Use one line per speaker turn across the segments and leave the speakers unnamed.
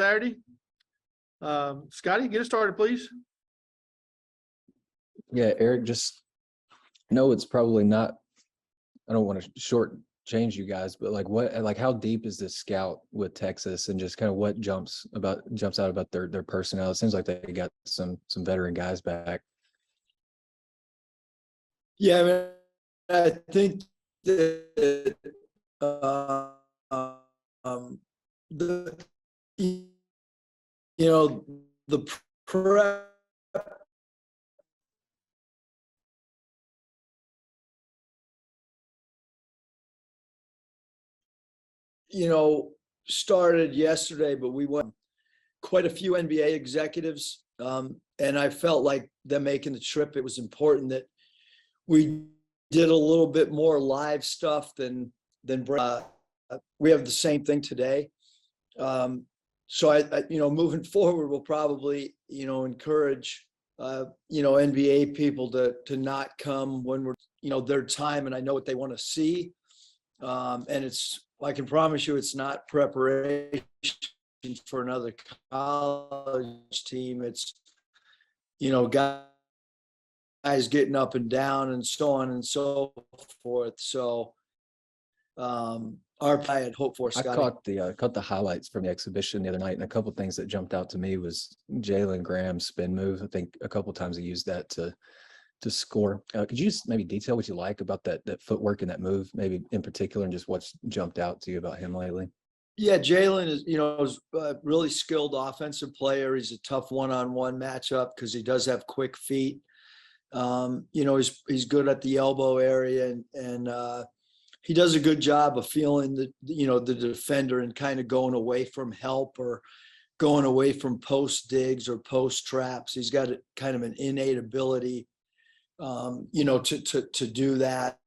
Saturday. Scotty, get us started, please.
Yeah, Eric, just know it's probably not, I don't want to shortchange you guys, but how deep is this scout with Texas, and just kind of what jumps out about their personnel? It seems like they got some veteran guys back.
Yeah, I mean, I think that the prep started yesterday, but we went quite a few NBA executives, and I felt like them making the trip, it was important that we did a little bit more live stuff than we have the same thing today. So I moving forward, we'll probably, encourage, NBA people to not come when we're, their time, and I know what they want to see. And I can promise you, it's not preparation for another college team. It's, guys getting up and down and so on and so forth. So I had hoped for, Scotty.
I caught the highlights from the exhibition the other night, and a couple of things that jumped out to me was Jalen Graham's spin move. I think a couple of times he used that to score. Could you just maybe detail what you like about that footwork and that move, maybe in particular, and just what's jumped out to you about him lately?
Yeah, Jalen is a really skilled offensive player. He's a tough one-on-one matchup because he does have quick feet. He's good at the elbow area, and he does a good job of feeling the defender and kind of going away from help or going away from post digs or post traps. He's got kind of an innate ability, to do that.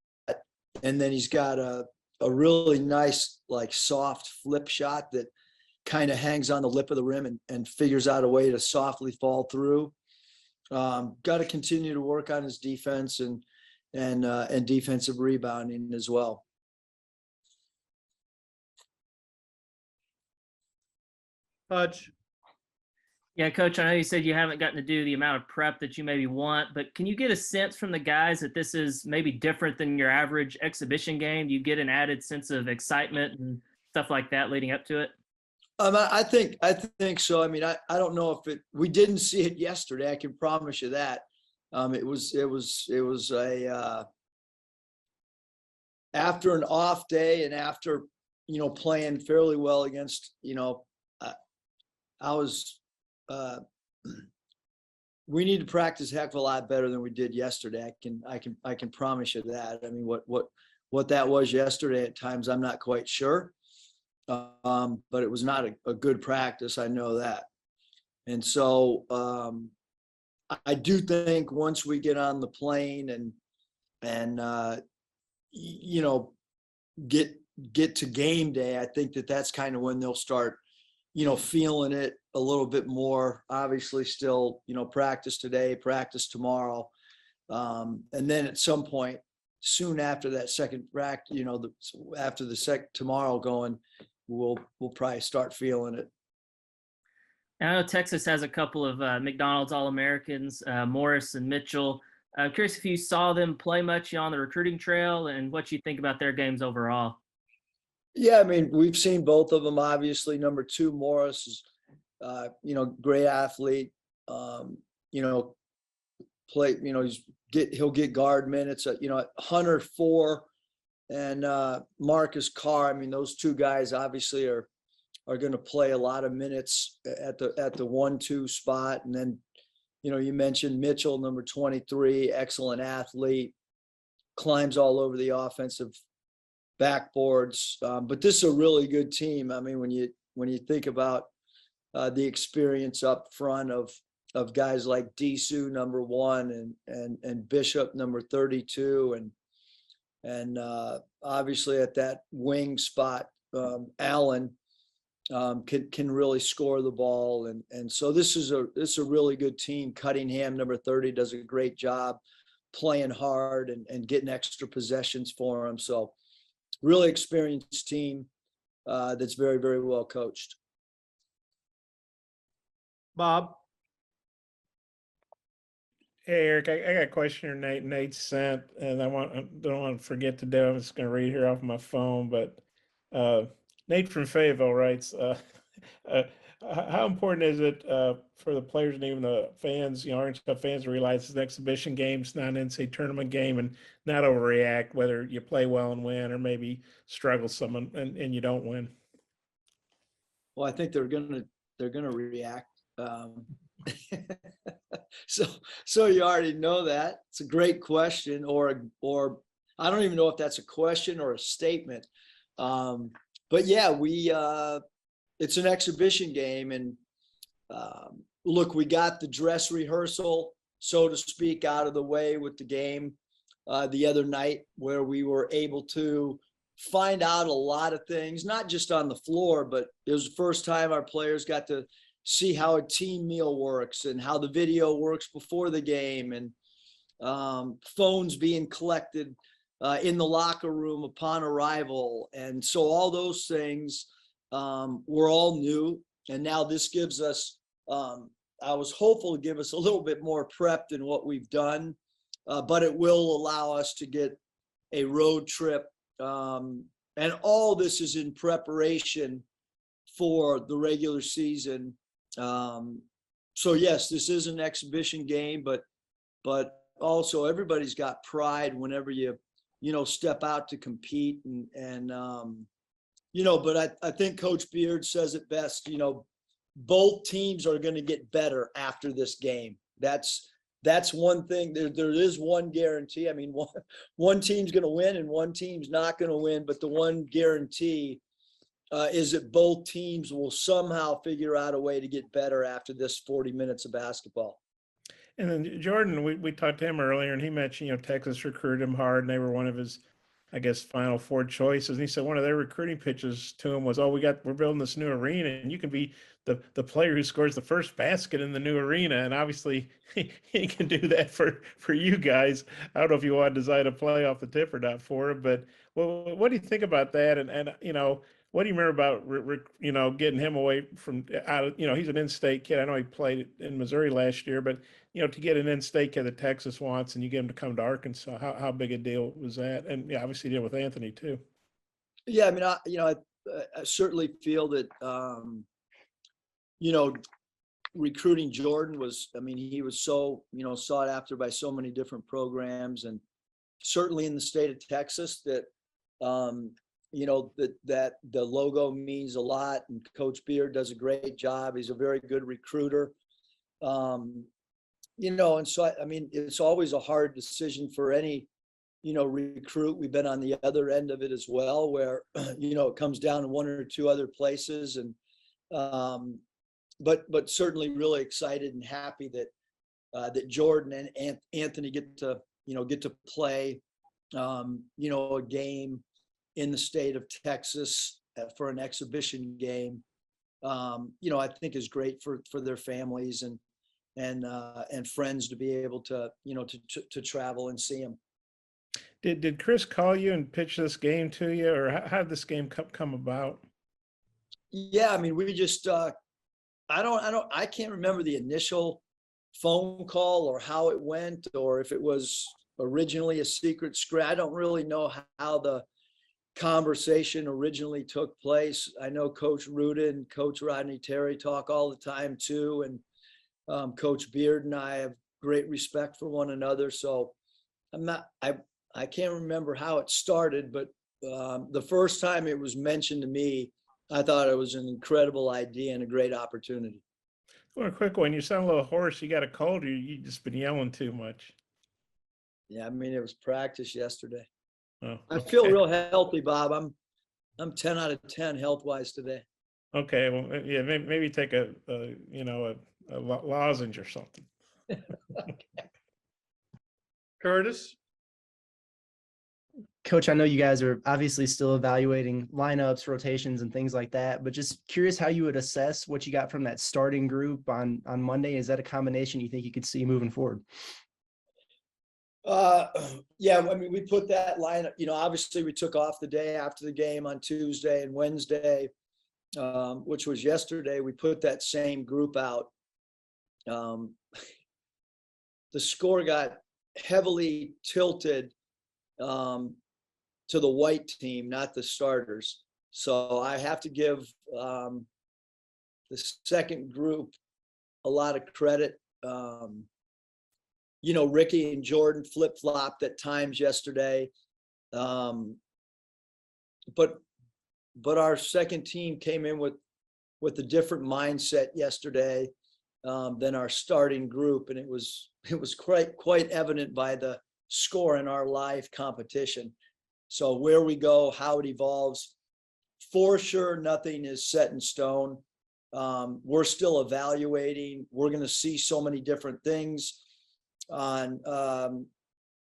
And then he's got a really nice, soft flip shot that kind of hangs on the lip of the rim and figures out a way to softly fall through. Got to continue to work on his defense and defensive rebounding as well.
Hutch.
Yeah, Coach, I know you said you haven't gotten to do the amount of prep that you maybe want, but can you get a sense from the guys that this is maybe different than your average exhibition game? Do you get an added sense of excitement and stuff like that leading up to it?
I think so. I mean, I don't know if we didn't see it yesterday. I can promise you that. It was a after an off day and after, playing fairly well against, we need to practice a heck of a lot better than we did yesterday. I can promise you that. I mean, what that was yesterday at times, I'm not quite sure. But it was not a good practice. I know that. And so I do think once we get on the plane and get to game day, I think that's kind of when they'll start, feeling it a little bit more. Obviously still, practice today, practice tomorrow. And then at some point soon after that second practice, after the tomorrow going, we'll probably start feeling it.
And I know Texas has a couple of McDonald's All-Americans, Morris and Mitchell. I'm curious if you saw them play much on the recruiting trail and what you think about their games overall.
Yeah, I mean, we've seen both of them. Obviously, number 2, Morris is, great athlete. He'll get guard minutes. Hunter 4 and Marcus Carr. I mean, those two guys obviously are going to play a lot of minutes at the 1-2 spot. And then, you mentioned Mitchell, number 23, excellent athlete, climbs all over the offensive backboards. But this is a really good team. I mean, when you think about the experience up front of guys like Disu, number 1, and Bishop, number 32, and obviously at that wing spot, Allen can really score the ball, and so this is a really good team. Cunningham, number 30, does a great job playing hard and getting extra possessions for him. So really experienced team that's very, very well coached.
Bob,
Hey, Eric, I got a question here Nate sent, and I don't want to forget to do it. I'm just going to read here off my phone, but Nate from Fayetteville writes, uh, how important is it for the players and even the fans, Orange Cup fans, to realize it's an exhibition game, it's not an NCAA tournament game, and not overreact, whether you play well and win or maybe struggle some and you don't win?
Well, I think they're gonna react. So you already know that. It's a great question, or I don't even know if that's a question or a statement. But yeah, it's an exhibition game, and look, we got the dress rehearsal, so to speak, out of the way with the game the other night, where we were able to find out a lot of things, not just on the floor, but it was the first time our players got to see how a team meal works and how the video works before the game, and phones being collected in the locker room upon arrival. And so all those things were all new. And now this gives us, I was hopeful to give us a little bit more prep than what we've done, but it will allow us to get a road trip. And all this is in preparation for the regular season. So yes, this is an exhibition game, but also everybody's got pride whenever you step out to compete, and but I think Coach Beard says it best. Both teams are going to get better after this game. That's one thing. There is one guarantee. I mean, one team's going to win and one team's not going to win, but the one guarantee is that both teams will somehow figure out a way to get better after this 40 minutes of basketball.
And then Jordan, we talked to him earlier, and he mentioned, Texas recruited him hard, and they were one of his, I guess, Final Four choices. And he said one of their recruiting pitches to him was, we're building this new arena, and you can be the player who scores the first basket in the new arena. And obviously he can do that for you guys. I don't know if you want to design a play off the tip or not for him, but what do you think about that? And what do you remember about, getting him away from out of, he's an in-state kid. I know he played in Missouri last year, but, to get an in-state kid that Texas wants and you get him to come to Arkansas, how big a deal was that? And yeah, obviously you did with Anthony too.
Yeah. I mean, I certainly feel that, recruiting Jordan was, he was so, sought after by so many different programs, and certainly in the state of Texas that, that the logo means a lot, and Coach Beard does a great job. He's a very good recruiter. And so, it's always a hard decision for any, recruit. We've been on the other end of it as well, where, it comes down to one or two other places. And, but certainly really excited and happy that Jordan and Anthony get to play, a game in the state of Texas for an exhibition game. I think is great for their families and friends to be able to, to travel and see them.
Did Chris call you and pitch this game to you, or how did this game come about?
Yeah, we just, I can't remember the initial phone call or how it went, or if it was originally a secret script. I don't really know how the conversation originally took place. I know Coach Ruda and Coach Rodney Terry talk all the time too, and Coach Beard and I have great respect for one another. So I can't remember how it started, but the first time it was mentioned to me, I thought it was an incredible idea and a great opportunity.
Well, a quick one. You sound a little hoarse. You got a cold, or you just been yelling too much?
Yeah, it was practice yesterday.
Oh,
I feel real healthy, Bob. I'm 10 out of 10 health-wise today.
Okay, well, yeah, maybe take a lozenge or something.
Curtis,
Coach, I know you guys are obviously still evaluating lineups, rotations, and things like that, but just curious how you would assess what you got from that starting group on Monday. Is that a combination you think you could see moving forward?
Yeah, we put that lineup, obviously we took off the day after the game on Tuesday and Wednesday, which was yesterday. We put that same group out the score got heavily tilted to the white team, not the starters. So I have to give the second group a lot of credit. Ricky and Jordan flip-flopped at times yesterday. But our second team came in with a different mindset yesterday than our starting group. And it was quite evident by the score in our live competition. So where we go, how it evolves, for sure, nothing is set in stone. We're still evaluating. We're going to see so many different things on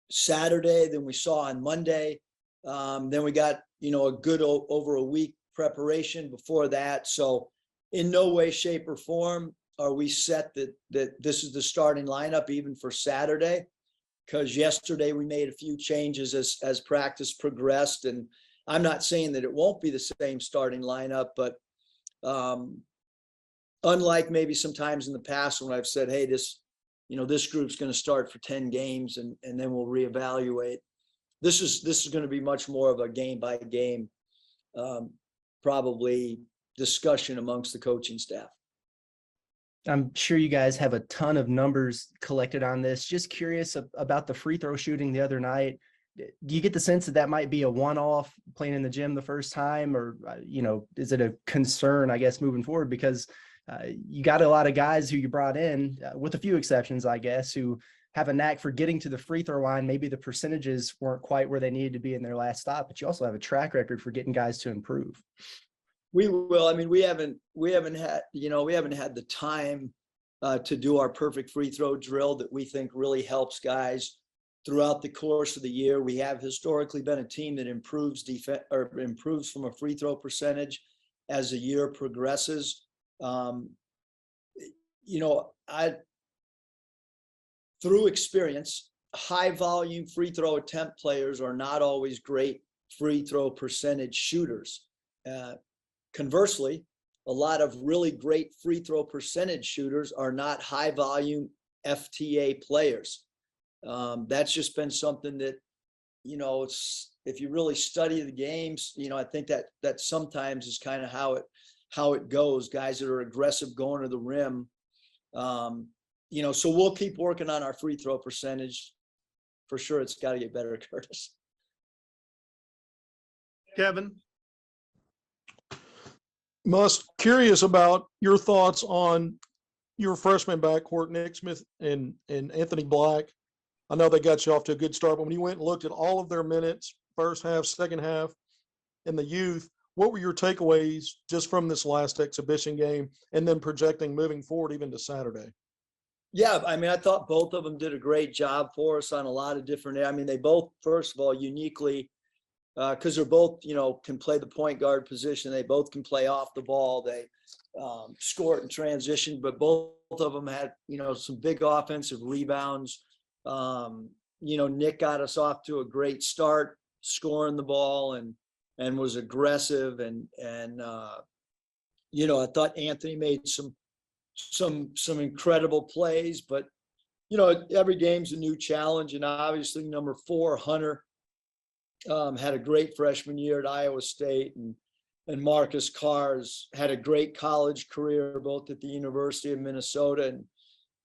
Saturday than we saw on Monday. Then we got, a good over a week preparation before that. So in no way, shape, or form are we set that this is the starting lineup even for Saturday. Because yesterday we made a few changes as practice progressed, and I'm not saying that it won't be the same starting lineup, but unlike maybe sometimes in the past when I've said, hey, this group's going to start for 10 games and then we'll reevaluate. This is going to be much more of a game by game, probably discussion amongst the coaching staff.
I'm sure you guys have a ton of numbers collected on this. Just curious about the free throw shooting the other night. Do you get the sense that might be a one-off playing in the gym the first time, or, is it a concern, I guess, moving forward? Because you got a lot of guys who you brought in, with a few exceptions, I guess, who have a knack for getting to the free throw line. Maybe the percentages weren't quite where they needed to be in their last stop, but you also have a track record for getting guys to improve.
We will. I mean, we haven't had the time to do our perfect free throw drill that we think really helps guys throughout the course of the year. We have historically been a team that improves from a free throw percentage as the year progresses. Through experience, high volume free throw attempt players are not always great free throw percentage shooters. Conversely, a lot of really great free throw percentage shooters are not high volume FTA players. That's just been something that, it's, if you really study the games, I think that sometimes is kind of how it goes. Guys that are aggressive going to the rim, so we'll keep working on our free throw percentage for sure. It's got to get better, Curtis.
Kevin?
Curious about your thoughts on your freshman backcourt, Nick Smith and Anthony Black. I know they got you off to a good start, but when you went and looked at all of their minutes, first half, second half, and the youth, what were your takeaways just from this last exhibition game and then projecting moving forward even to Saturday?
Yeah, I mean, I thought both of them did a great job for us on a lot of different, they both, first of all, uniquely, because they're both, can play the point guard position. They both can play off the ball. They score it in transition, but both of them had, some big offensive rebounds. Nick got us off to a great start, scoring the ball and was aggressive. And I thought Anthony made some incredible plays, but, every game's a new challenge. And obviously number 4, Hunter, had a great freshman year at Iowa State, and Marcus Carr's had a great college career, both at the University of Minnesota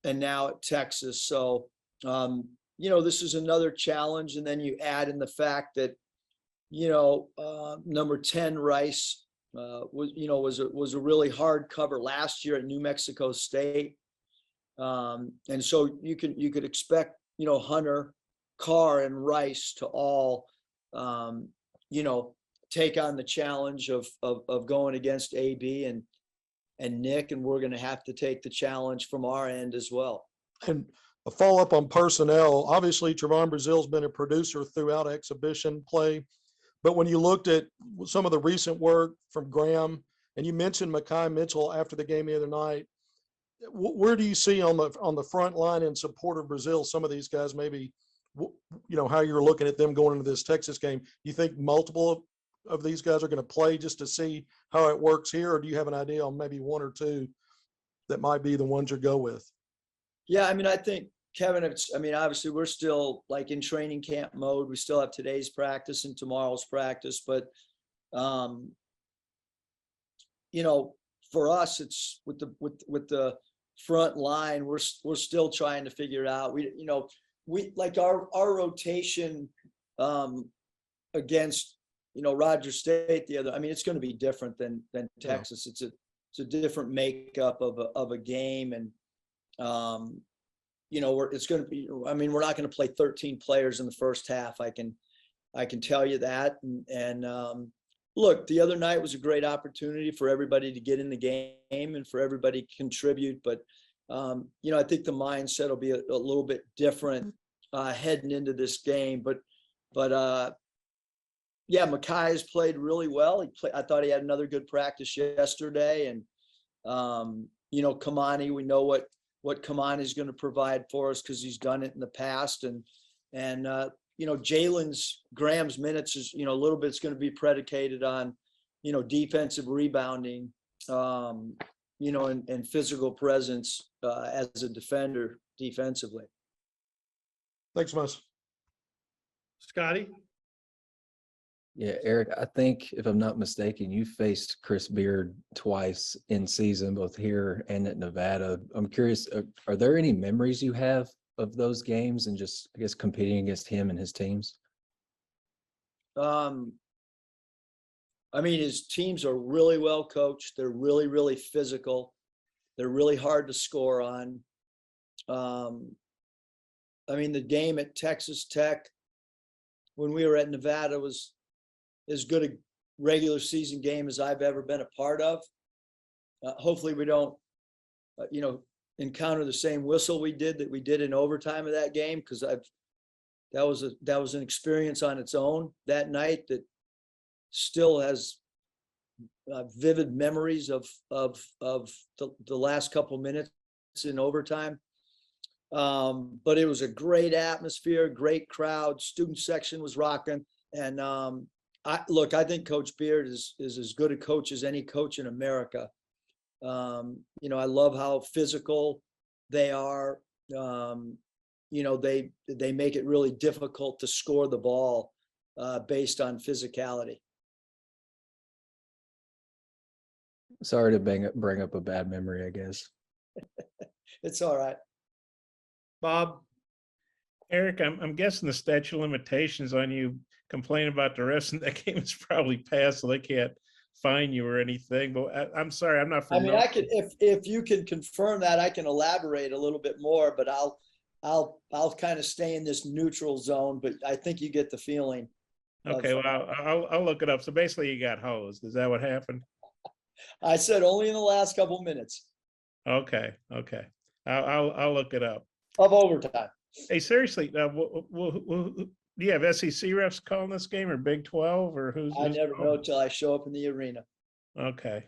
and now at Texas. So, this is another challenge. And then you add in the fact that, number 10, Rice, was a really hard cover last year at New Mexico State. And so you could expect, Hunter, Carr, and Rice to all, take on the challenge of going against AB and Nick, and we're going to have to take the challenge from our end as well.
And a follow-up on personnel, obviously Trevon Brazil's been a producer throughout exhibition play, but when you looked at some of the recent work from Graham, and you mentioned Mekhi Mitchell after the game the other night, where do you see on the front line in support of Brazil, some of these guys maybe, how you're looking at them going into this Texas game? You think multiple of these guys are going to play just to see how it works here, or do you have an idea on maybe one or two that might be the ones you go with?
Yeah, I mean, I think, Kevin, obviously we're still like in training camp mode. We still have today's practice and tomorrow's practice, but for us, it's with the front line, we're still trying to figure it out. We like our rotation against Rogers State the other. I mean, it's going to be different than Texas. It's a different makeup of a game, and it's going to be. I mean, we're not going to play 13 players in the first half. I can tell you that. And look, the other night was a great opportunity for everybody to get in the game and for everybody to contribute. But I think the mindset will be a little bit different heading into this game. But yeah, Makai has played really well. I thought he had another good practice yesterday, and Kamani, we know what Kamani is going to provide for us because he's done it in the past, and Jalen Graham's minutes is a little bit. It's going to be predicated on defensive rebounding, and physical presence as a defender defensively.
Thanks, Mus.
Scotty?
Yeah, Eric, I think if I'm not mistaken, you faced Chris Beard twice in season, both here and at Nevada. I'm curious, are there any memories you have of those games and just, I guess, competing against him and his teams?
I mean, his teams are really well coached. They're really, really physical. They're really hard to score on. I mean, the game at Texas Tech when we were at Nevada was as good a regular season game as I've ever been a part of. Hopefully we don't, encounter the same whistle we did in overtime of that game, because that was an experience on its own that night that still has vivid memories of the last couple minutes in overtime. But it was a great atmosphere, great crowd, student section was rocking, and I think Coach Beard is as good a coach as any coach in America. I love how physical they are. They make it really difficult to score the ball based on physicality.
Sorry to bring up a bad memory, I guess.
It's all right.
Bob?
Eric, I'm guessing the statute of limitations on you complaining about the refs in that game is probably passed, so they can't fine you or anything. But I'm sorry, I'm not familiar.
I mean, I could, if you can confirm that, I can elaborate a little bit more, but I'll kind of stay in this neutral zone. But I think you get the feeling.
Okay, well, I'll look it up. So basically, you got hosed. Is that what happened?
I said only in the last couple minutes
Okay. I'll look it up.
of overtime.
Hey, seriously, do you have SEC refs calling this game, or Big 12, or who's?
I never know till I show up in the arena.
Okay,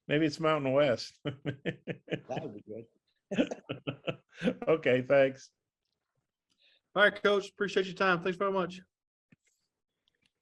maybe it's Mountain West.
That would be good.
Okay, thanks.
All right, Coach. Appreciate your time. Thanks very much.